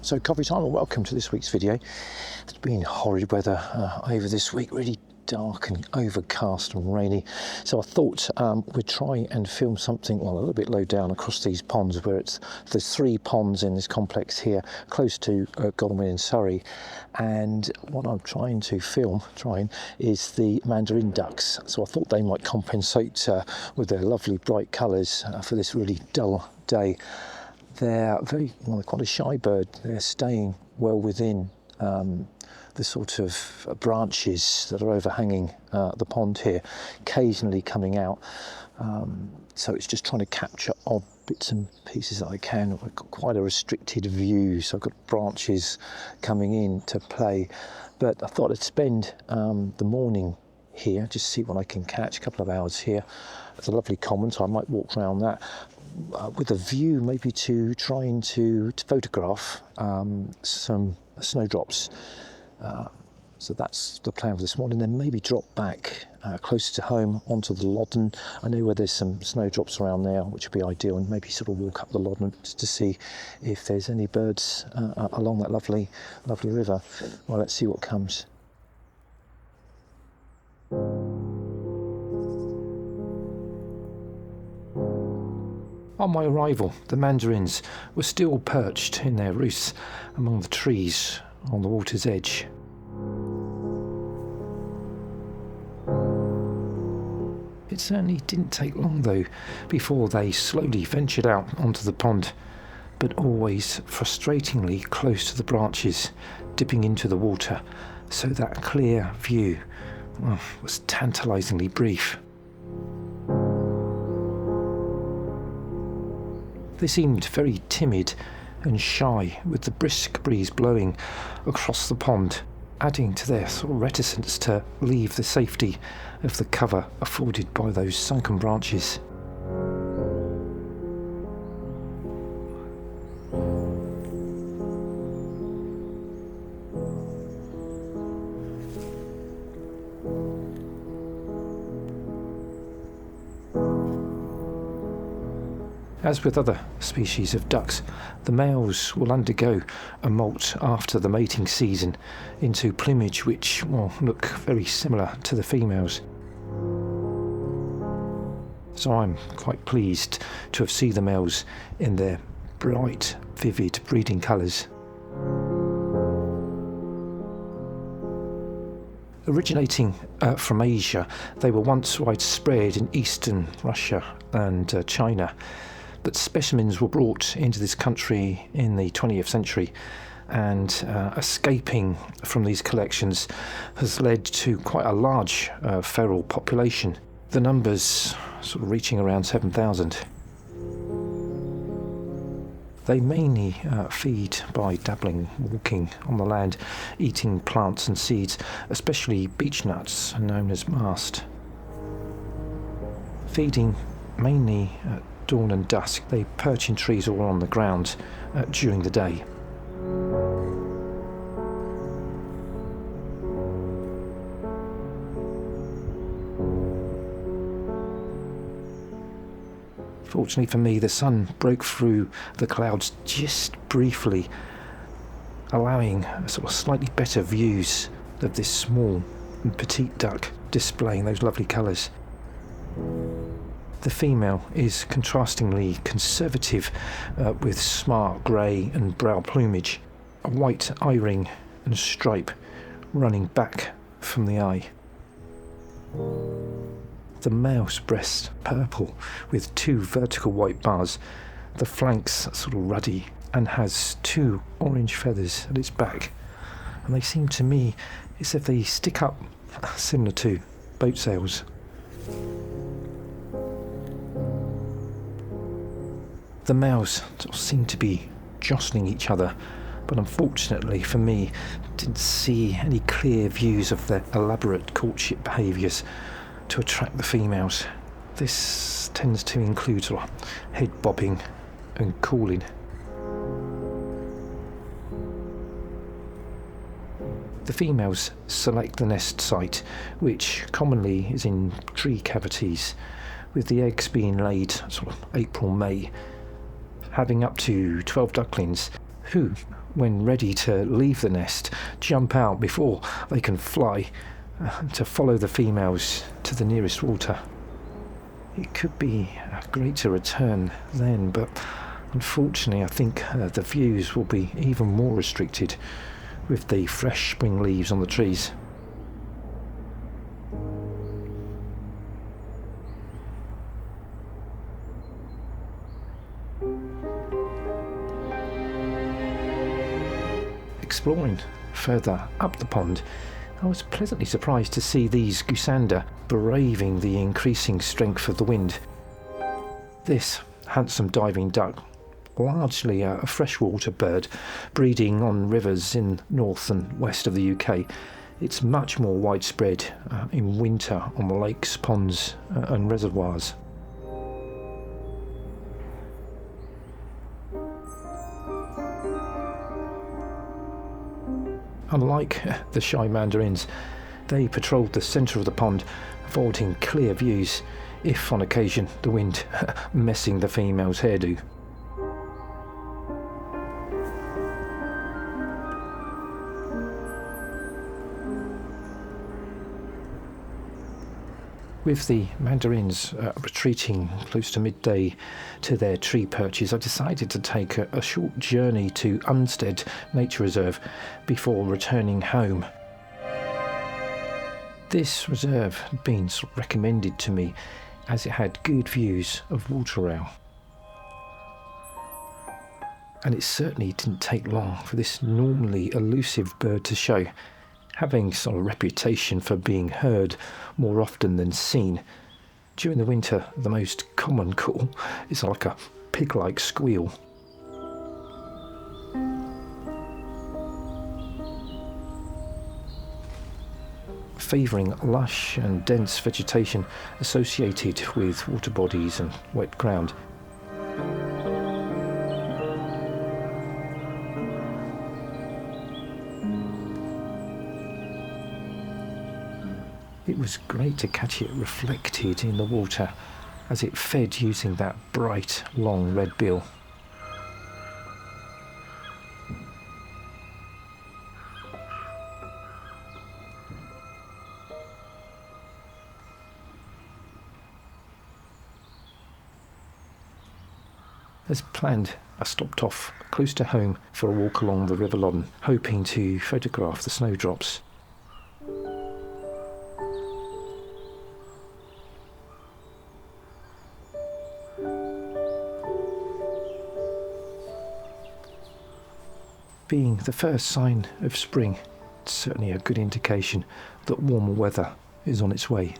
So coffee time and welcome to this week's video. It's been horrid weather over this week, really dark and overcast and rainy. So I thought we'd try and film something, well, a little bit low down across these ponds where there's 3 ponds in this complex here, close to Goldeneye in Surrey. And what I'm trying to film, is the Mandarin ducks. So I thought they might compensate with their lovely bright colours for this really dull day. They're they're quite a shy bird. They're staying well within the sort of branches that are overhanging the pond here, occasionally coming out. So it's just trying to capture odd bits and pieces that I can. I've got quite a restricted view, so I've got branches coming in to play. But I thought I'd spend the morning here, just see what I can catch, a couple of hours here. It's a lovely common, so I might walk around that. With a view maybe to trying to photograph some snowdrops. So that's the plan for this morning. Then maybe drop back closer to home onto the Loddon. I know where there's some snowdrops around there, which would be ideal, and maybe sort of walk up the Loddon just to see if there's any birds along that lovely river. Well, let's see what comes. On my arrival, the mandarins were still perched in their roosts among the trees on the water's edge. It certainly didn't take long, though, before they slowly ventured out onto the pond, but always frustratingly close to the branches, dipping into the water, so that clear view was tantalisingly brief. They seemed very timid and shy, with the brisk breeze blowing across the pond, adding to their sort of reticence to leave the safety of the cover afforded by those sunken branches. As with other species of ducks, the males will undergo a molt after the mating season into plumage which will look very similar to the females. So I'm quite pleased to have seen the males in their bright, vivid breeding colours. Originating from Asia, they were once widespread in eastern Russia and China. But specimens were brought into this country in the 20th century, and escaping from these collections has led to quite a large feral population, the numbers sort of reaching around 7,000. They mainly feed by dabbling, walking on the land, eating plants and seeds, especially beech nuts known as mast. Feeding mainly at dawn and dusk, they perch in trees or on the ground during the day. Fortunately for me, the sun broke through the clouds just briefly, allowing sort of slightly better views of this small and petite duck displaying those lovely colours. The female is contrastingly conservative with smart grey and brown plumage, a white eye-ring and stripe running back from the eye. The male's breast purple with 2 vertical white bars, the flanks sort of ruddy, and has 2 orange feathers at its back, and they seem to me as if they stick up similar to boat sails. The males seem to be jostling each other, but unfortunately for me, didn't see any clear views of their elaborate courtship behaviours to attract the females. This tends to include sort of head bobbing and calling. The females select the nest site, which commonly is in tree cavities, with the eggs being laid sort of April, May, having up to 12 ducklings who, when ready to leave the nest, jump out before they can fly to follow the females to the nearest water. It could be great to return then, but unfortunately I think the views will be even more restricted with the fresh spring leaves on the trees. Exploring further up the pond, I was pleasantly surprised to see these goosander braving the increasing strength of the wind. This handsome diving duck, largely a freshwater bird, breeding on rivers in north and west of the UK, it's much more widespread in winter on lakes, ponds and reservoirs. Unlike the shy mandarins, they patrolled the centre of the pond, avoiding clear views, if on occasion the wind messing the female's hairdo. With the mandarins retreating close to midday to their tree perches, I decided to take a short journey to Unstead Nature Reserve before returning home. This reserve had been recommended to me as it had good views of waterfowl. And it certainly didn't take long for this normally elusive bird to show, having a reputation for being heard more often than seen. During the winter, the most common call is like a pig-like squeal. Favouring lush and dense vegetation associated with water bodies and wet ground. It was great to catch it reflected in the water as it fed using that bright, long red bill. As planned, I stopped off close to home for a walk along the River Loddon, hoping to photograph the snowdrops. Being the first sign of spring, it's certainly a good indication that warmer weather is on its way.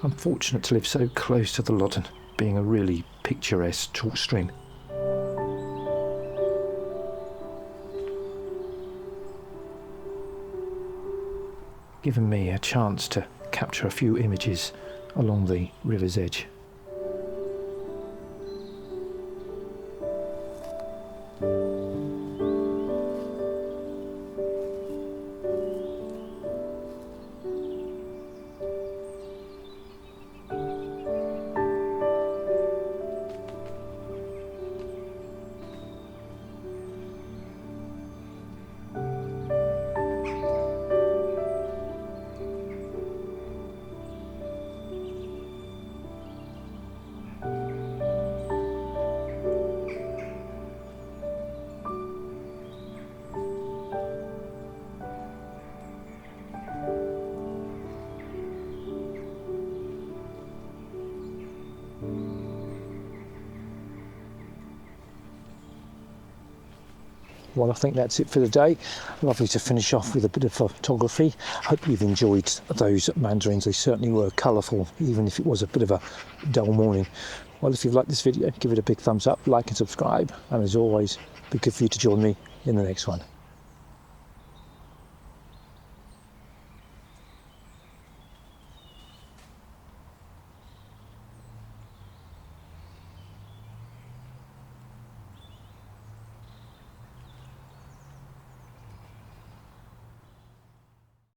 I'm fortunate to live so close to the Loddon, being a really picturesque chalk stream. Giving me a chance to capture a few images along the river's edge. Well, I think that's it for the day. Lovely to finish off with a bit of photography. Hope you've enjoyed those mandarins. They certainly were colourful, even if it was a bit of a dull morning. Well, if you've liked this video, give it a big thumbs up, like and subscribe. And as always, be good for you to join me in the next one.